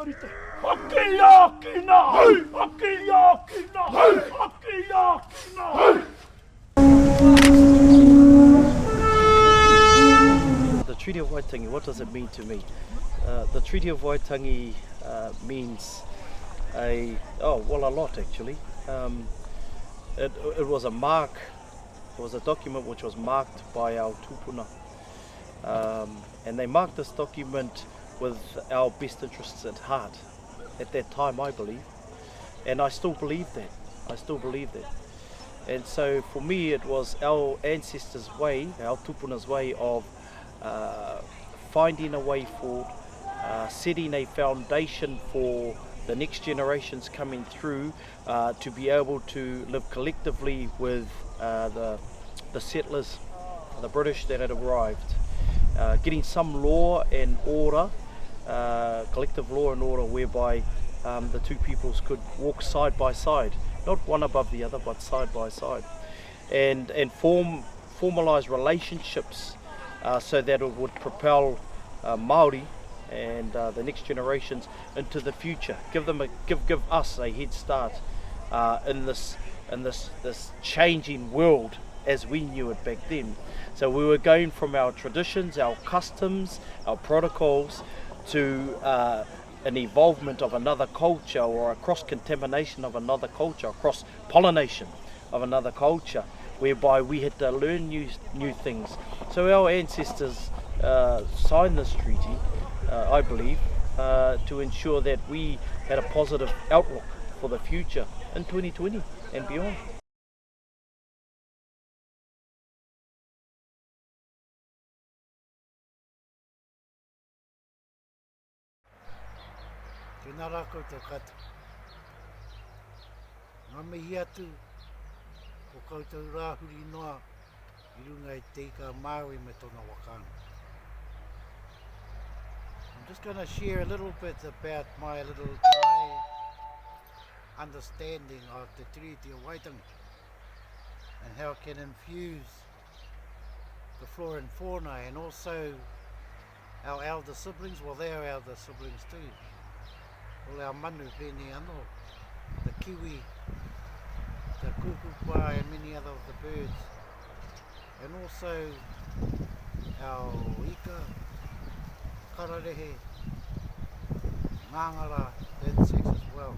The Treaty of Waitangi, what does it mean to me? The Treaty of Waitangi means a lot actually. It was a mark, it was a document which was marked by our tupuna. And they marked this document with our best interests at heart at that time, I believe. And I still believe that. And so for me it was our ancestors' way, our tupuna's way of finding a way forward, setting a foundation for the next generations coming through to be able to live collectively with the settlers, the British that had arrived. Getting some law and order, collective law and order, whereby the two peoples could walk side by side, not one above the other, but side by side, and formalize relationships so that it would propel Māori and the next generations into the future. Give us a head start in this changing world as we knew it back then. So we were going from our traditions, our customs, our protocols to an evolvement of another culture, or a cross-contamination of another culture, cross-pollination of another culture, whereby we had to learn new things. So our ancestors signed this treaty, I believe, to ensure that we had a positive outlook for the future in 2020 and beyond. Tēnā rākau te kata. Ngā mihi atu o koutou rāhuri noa I runga I te ika Māori me tōna wakana. I'm just going to share a little bit about my understanding of the Treaty of Waitangi and how it can infuse the flora and fauna, and also our elder siblings, well, they're elder siblings too. All our manu pēnei anō, the kiwi, the kukupa and many other of the birds, and also our ika, kararehe, ngangara, the insects as well.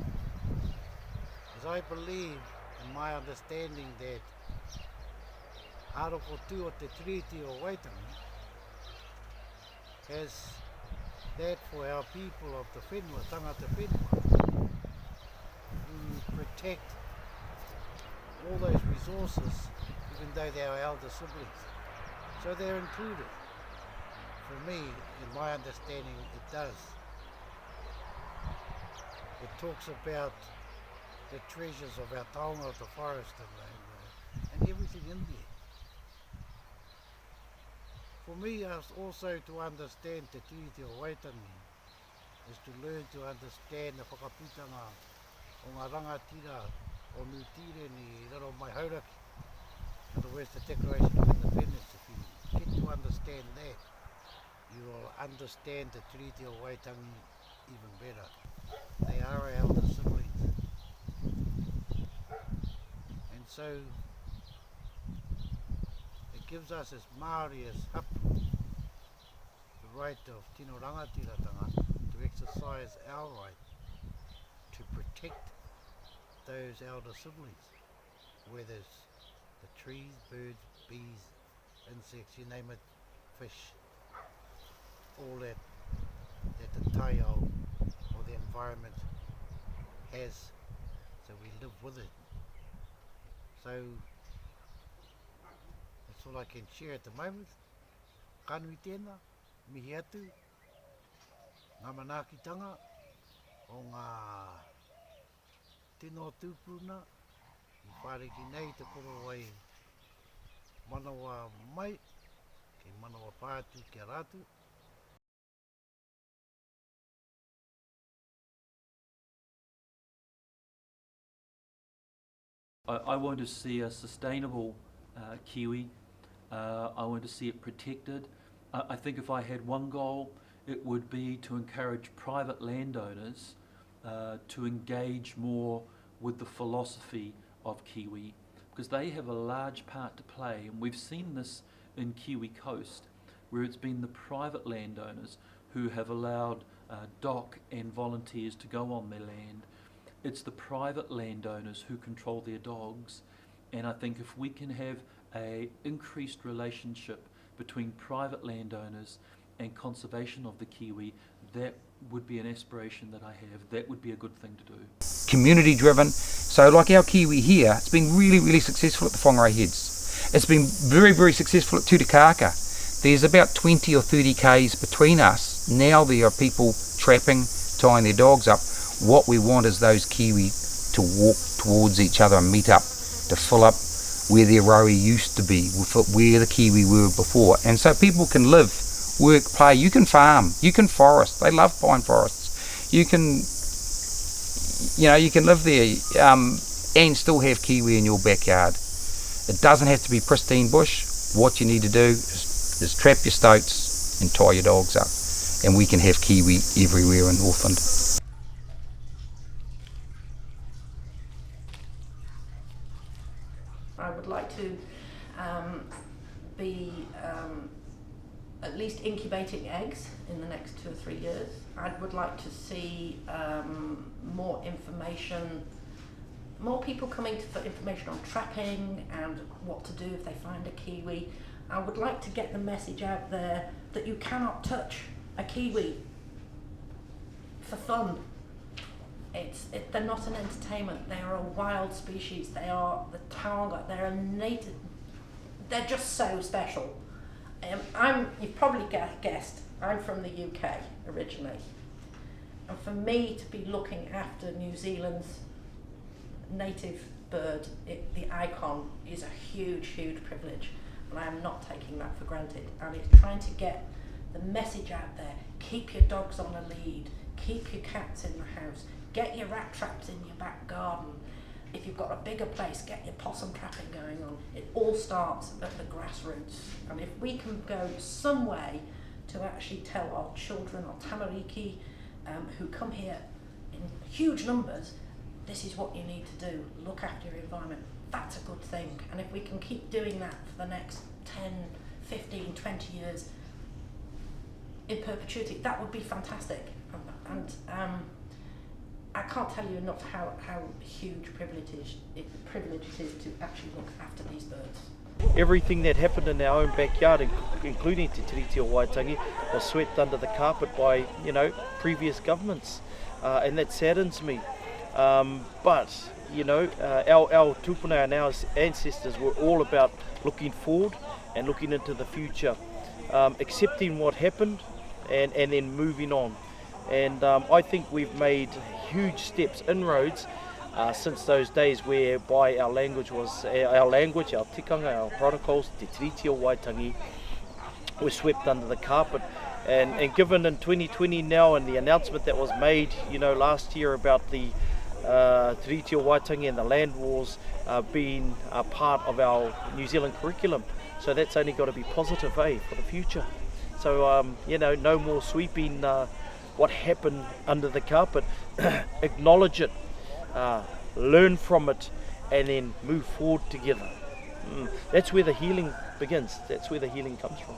As I believe, in my understanding, that Aroko 2 of the Treaty of Waitangi has that for our people of the whenua, tangata whenua, to protect all those resources, even though they're our elder siblings. So they're included. For me, in my understanding, it does. It talks about the treasures of our taonga of the forest and everything in there. For me, also to understand the Treaty of Waitangi is to learn to understand the whakaputanga o ngā rangatira o Nutire ni raro mai hauraki. In other words, the Declaration of Independence. If you get to understand that, you will understand the Treaty of Waitangi even better. They are our elder siblings. And so, it gives us as Māori, as hapu, the right of tino rangatiratanga to exercise our right to protect those elder siblings, whether it's the trees, birds, bees, insects, you name it, fish, all that the taiao or the environment has, so we live with it. So that's all I can share at the moment. Kanui tēnā, mihi atu, ngā manaakitanga o ngā tino tūpuna, I whāreki nei te koro ai manawa mai, ke manawa pātu kia rātu. I want to see a sustainable kiwi. I want to see it protected. I think if I had one goal, it would be to encourage private landowners to engage more with the philosophy of Kiwi, because they have a large part to play, and we've seen this in Kiwi Coast, where it's been the private landowners who have allowed DOC and volunteers to go on their land. It's the private landowners who control their dogs, and I think if we can have an increased relationship between private landowners and conservation of the Kiwi, that would be an aspiration that I have. That would be a good thing to do. Community driven, so like our Kiwi here, it's been really successful at the Whangarei Heads. It's been very successful at Tutakaka. There's about 20 or 30 k's between us. Now there are people trapping, tying their dogs up. What we want is those Kiwi to walk towards each other and meet up, to fill up where their rowie used to be, where the Kiwi were before. And so people can live, work, play. You can farm, you can forest. They love pine forests. You can live there and still have Kiwi in your backyard. It doesn't have to be pristine bush. What you need to do is trap your stoats and tie your dogs up, and we can have Kiwi everywhere in Northland. I would like to be at least incubating eggs in the next 2 or 3 years. I would like to see more information, more people coming for information on trapping and what to do if they find a Kiwi. I would like to get the message out there that you cannot touch a Kiwi for fun. They're not an entertainment. They are a wild species. They are the taonga. They're a native. They're just so special. You've probably guessed, I'm from the UK originally. And for me to be looking after New Zealand's native bird, the icon, is a huge privilege. And I am not taking that for granted. And it's trying to get the message out there. Keep your dogs on a lead. Keep your cats in the house. Get your rat traps in your back garden. If you've got a bigger place, get your possum trapping going on. It all starts at the grassroots. And if we can go some way to actually tell our children, our tamariki, who come here in huge numbers, this is what you need to do. Look after your environment. That's a good thing. And if we can keep doing that for the next 10, 15, 20 years in perpetuity, that would be fantastic. And I can't tell you enough how huge privilege it is to actually look after these birds. Everything that happened in our own backyard, including Te Tiriti o Waitangi, was swept under the carpet by previous governments, and that saddens me. But our tupuna and our ancestors were all about looking forward and looking into the future, accepting what happened and then moving on. And I think we've made huge steps, inroads, since those days whereby our language, our tikanga, our protocols, Te Tiriti o Waitangi, were swept under the carpet. And given in 2020 now, and the announcement that was made, last year about the Te Tiriti o Waitangi and the land wars being a part of our New Zealand curriculum, so that's only got to be positive, for the future. So no more sweeping what happened under the carpet. Acknowledge it, learn from it, and then move forward together. That's where the healing begins. That's where the healing comes from.